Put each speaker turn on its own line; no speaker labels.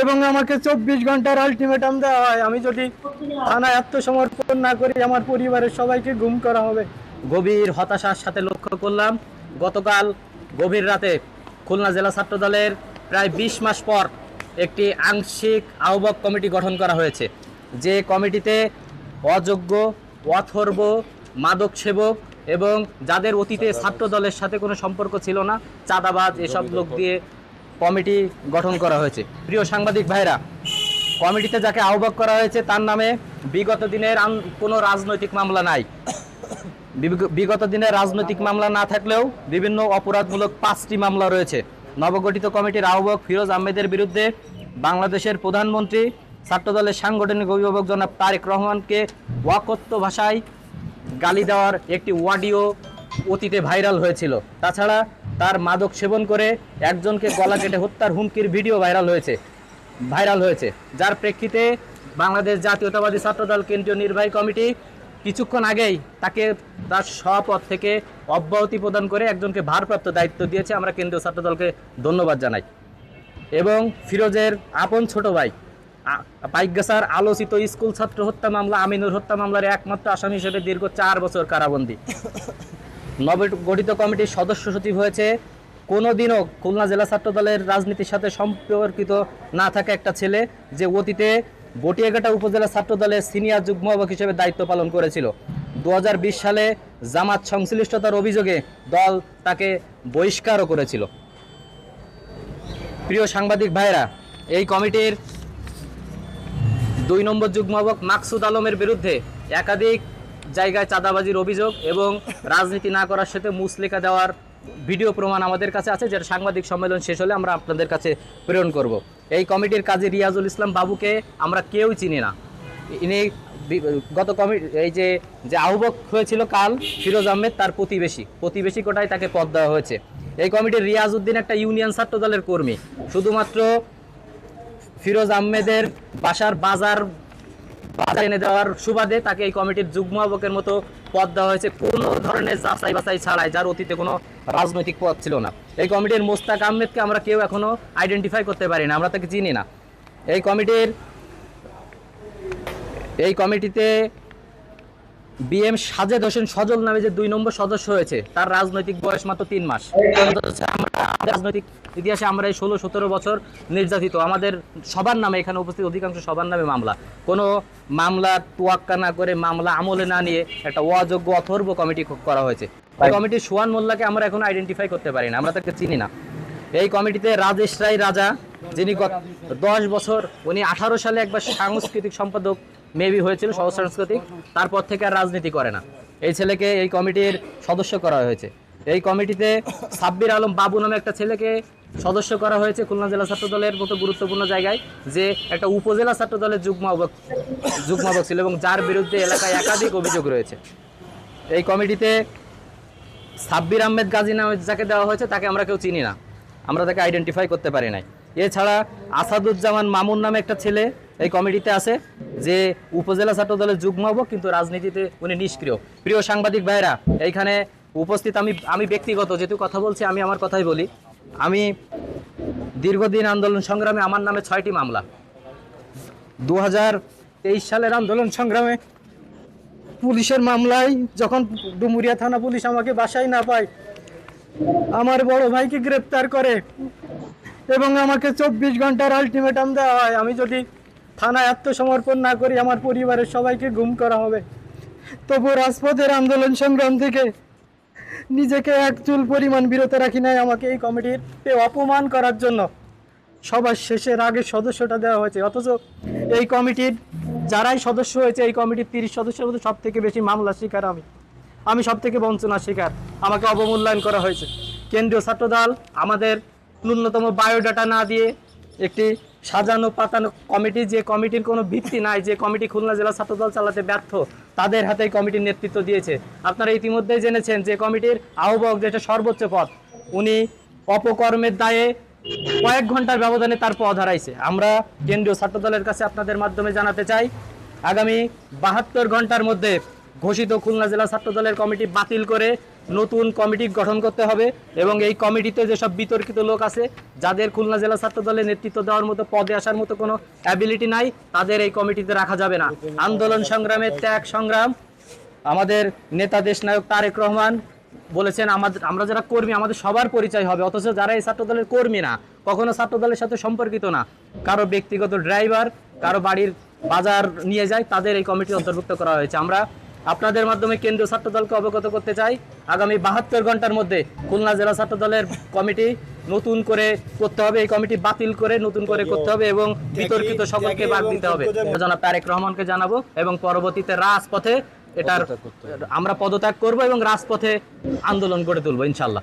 এবং আমাকে 24 ঘন্টার আলটিমেটাম দেওয়া হয়। আমি যদি থানায় আত্মসমর্পণ না করি আমার পরিবারের সবাইকে গুম করা হবে। গভীর হতাশার সাথে লক্ষ্য করলাম গতকাল গভীর রাতে খুলনা জেলা ছাত্র দলের প্রায় 20 মাস পর একটি আংশিক আহ্বায়ক কমিটি গঠন করা হয়েছে, যে কমিটিতে অযোগ্য, অথর্ব, মাদক সেবক এবং যাদের অতীতে ছাত্র দলের সাথে কোনো সম্পর্ক ছিল না, চাঁদাবাজ, এসব লোক দিয়ে কমিটি গঠন করা হয়েছে। প্রিয় সাংবাদিক ভাইরা, কমিটিতে যাকে আহ্বায়ক করা হয়েছে তার নামে বিগত দিনের কোনো রাজনৈতিক মামলা নাই। বিগত দিনের রাজনৈতিক মামলা না থাকলেও বিভিন্ন অপরাধমূলক 5টি মামলা রয়েছে। নবগঠিত কমিটির আহ্বায়ক ফিরোজ আহমেদের বিরুদ্ধে বাংলাদেশের প্রধানমন্ত্রী ছাত্রদলের সাংগঠনিক অভিভাবক জনাব তারেক রহমানকে ওয়াকত্ব ভাষায় গালি দেওয়ার একটি অডিও অতীতে ভাইরাল হয়েছিল। তাছাড়া তার মাদক সেবন করে একজনকে গলা কেটে হত্যার হুমকির ভিডিও ভাইরাল হয়েছে, যার প্রেক্ষিতে বাংলাদেশ জাতীয়তাবাদী ছাত্রদল কেন্দ্রীয় নির্বাহী কমিটি কিছুক্ষণ আগেই তাকে তার সপদ থেকে অব্যাহতি প্রদান করে একজনকে ভারপ্রাপ্ত দায়িত্ব দিয়েছে। আমরা কেন্দ্রীয় ছাত্রদলকে ধন্যবাদ জানাই। এবং ফিরোজের আপন ছোট ভাই পাইকগাছার আলোচিত স্কুল ছাত্র হত্যা মামলা আমিনুর হত্যা মামলার একমাত্র আসামি হিসেবে দীর্ঘ 4 বছর কারাবন্দী। নবগঠিত কমিটির সদস্য সচিব হয়েছে কোনোদিনও খুলনা জেলা ছাত্র দলের রাজনীতির সাথে সম্পর্কিত না থাকা একটা ছেলে, যে অতীতে গটিয়াঘাটা উপজেলা ছাত্র দলের সিনিয়র যুগ্ম আহ্বায়ক হিসেবে দায়িত্ব পালন করেছিল। 2020 সালে জামাত সংশ্লিষ্টতার অভিযোগে দল তাকে বহিষ্কারও করেছিল। প্রিয় সাংবাদিক ভাইরা, এই কমিটির 2 নম্বর যুগ্ম আহ্বায়ক মাকসুদ আলমের বিরুদ্ধে একাধিক জায়গায় চাঁদাবাজির অভিযোগ এবং রাজনীতি না করার সাথে মুচলেখা দেওয়ার ভিডিও প্রমাণ আমাদের কাছে আছে, যেটা সাংবাদিক সম্মেলন শেষ হলে আমরা আপনাদের কাছে প্রেরণ করব। এই কমিটির কাজী রিয়াজুল ইসলাম বাবুকে আমরা কেউ চিনি না। ইনি গত কমিটি এই যে আহ্বায়ক হয়েছিল কাল ফিরোজ আহমেদ, তার প্রতিবেশী কোটায় তাকে পদ দেওয়া হয়েছে। এই কমিটির রিয়াজ উদ্দিন একটা ইউনিয়ন ছাত্র দলের কর্মী, শুধুমাত্র ফিরোজ আহমেদের বাসার বাজার এনে দেওয়ার সুবাদে তাকে এই কমিটির যুগ্ম আহ্বায়কের মতো পদ দেওয়া হয়েছে, কোনো ধরনের যাচাই বাছাই ছাড়াই, যার অতীতে কোনো রাজনৈতিক পদ ছিল না। এই কমিটির মোস্তাক আহমেদকে আমরা কেউ এখনো আইডেন্টিফাই করতে পারি না, আমরা তাকে চিনি না। এই কমিটিতে বিএম সাজেদ হোসেন সজল নামে যে 2 নম্বর সদস্য হয়েছে, তার রাজনৈতিক বয়স মাত্র 3 মাস। রাজনৈতিক ইতিহাসে আমরা এই 16-17 বছর নির্যাতিত, আমাদের সবার নামে, এখানে উপস্থিত অধিকাংশ সবার নামে মামলা। কোনো মামলা তোয়াক্কা না করে, মামলা আমলে না নিয়ে একটা অযোগ্য অথর্ব কমিটি করা হয়েছে। এই কমিটির সোহান মোল্লাকে আমরা এখন আইডেন্টিফাই করতে পারি না, আমরা তাকে চিনি না। এই কমিটিতে রাজেশ রায় রাজা, যিনি 10 বছর, উনি 18 সালে একবার সাংস্কৃতিক সম্পাদক মেবি হয়েছিল, সহ সাংস্কৃতিক, তারপর থেকে আর রাজনীতি করে না। এই ছেলেকে এই কমিটির সদস্য করা হয়েছে। এই কমিটিতে সাব্বির আলম বাবু নামে একটা ছেলেকে সদস্য করা হয়েছে খুলনা জেলা ছাত্র দলের মতো গুরুত্বপূর্ণ জায়গায়, যে একটা উপজেলা ছাত্র দলের যুগ্ম আহ্বায়ক ছিল এবং যার বিরুদ্ধে এলাকায় একাধিক অভিযোগ রয়েছে। এই কমিটিতে সাব্বির আহমেদ গাজী নামে যাকে দেওয়া হয়েছে তাকে আমরা কেউ চিনি না, আমরা তাকে আইডেন্টিফাই করতে পারি নাই। এছাড়া আসাদুজ্জামান মামুন নামে একটা ছেলে এই কমিটিতে আছে, যে উপজেলা ছাত্র দলের যুগ্ম আহ্বায়ক, কিন্তু রাজনীতিতে উনি নিষ্ক্রিয়। প্রিয় সাংবাদিক ভাইরা, এইখানে উপস্থিত আমি ব্যক্তিগত যেহেতু কথা বলছি, আমি আমার কথাই বলি। আমি দীর্ঘদিন আন্দোলন সংগ্রামে, আমার নামে 6টি মামলা। 2023 সালের আন্দোলন সংগ্রামে পুলিশের মামলায় যখন ডুমুরিয়া থানা পুলিশ আমাকে বাসায় না পায়, আমার বড় ভাইকে গ্রেপ্তার করে এবং আমাকে 24 ঘন্টার আলটিমেটাম দেওয়া হয়। আমি যদি থানায় আত্মসমর্পণ না করি আমার পরিবারের সবাইকে গুম করা হবে। তবু রাজপথের আন্দোলন সংগ্রাম থেকে নিজেকে এক চুল পরিমাণ বিরত রাখি নাই। আমাকে এই কমিটির অপমান করার জন্য সবার শেষের আগে সদস্যটা দেওয়া হয়েছে, অথচ এই কমিটির যারাই সদস্য হয়েছে, এই কমিটির 30 সদস্যের মধ্যে সব থেকে বেশি মামলা শিকার আমি সব থেকে বঞ্চনার শিকার। আমাকে অবমূল্যায়ন করা হয়েছে। কেন্দ্রীয় ছাত্রদল আমাদের ন্যূনতম বায়োডাটা না দিয়ে একটি সাজানো পাতানো কমিটি, যে কমিটির কোনো ভিত্তি নাই, যে কমিটি খুলনা জেলা ছাত্রদল চালাতে ব্যর্থ, তাদের হাতে কমিটির নেতৃত্ব দিয়েছে। আপনারা ইতিমধ্যেই জেনেছেন যে কমিটির আহ্বায়ক, যেটা সর্বোচ্চ পদ, উনি অপকর্মের দায়ে কয়েক ঘন্টার ব্যবধানে তার পদ হারাইছে। আমরা কেন্দ্রীয় ছাত্রদলের কাছে আপনাদের মাধ্যমে জানাতে চাই, আগামী 72 ঘন্টার মধ্যে ঘোষিত খুলনা জেলা ছাত্র দলের কমিটি বাতিল করে নতুন কমিটি গঠন করতে হবে এবং এই কমিটিতে যেসব বিতর্কিত লোক আছে, যাদের খুলনা জেলা ছাত্র দলের নেতৃত্ব দেওয়ার মতো পদে আসার মতো কোনো অ্যাবিলিটি নাই, তাদের এই কমিটিতে রাখা যাবে না। আন্দোলন সংগ্রামের ত্যাগ সংগ্রাম আমাদের নেতা দেশনায়ক তারেক রহমান বলেছেন, আমরা যারা কর্মী আমাদের সবার পরিচয় হবে, অথচ যারা এই ছাত্র দলের কর্মী না, কখনো ছাত্র দলের সাথে সম্পর্কিত না, কারো ব্যক্তিগত ড্রাইভার, কারো বাড়ির বাজার নিয়ে যায়, তাদের এই কমিটি অন্তর্ভুক্ত করা হয়েছে। আমরা আপনাদের মাধ্যমে কেন্দ্রীয় ছাত্র দলকে অবগত করতে চাই, আগামী 72 ঘন্টার মধ্যে খুলনা জেলা ছাত্র দলের কমিটি নতুন করে করতে হবে, এই কমিটি বাতিল করে নতুন করে করতে হবে এবং বিতর্কিত সকলকে বাদ দিতে হবে। জনাব তারেক রহমানকে জানাবো এবং পরবর্তীতে রাজপথে এটার আমরা পদত্যাগ করব এবং রাজপথে আন্দোলন গড়ে তুলবো ইনশাল্লাহ।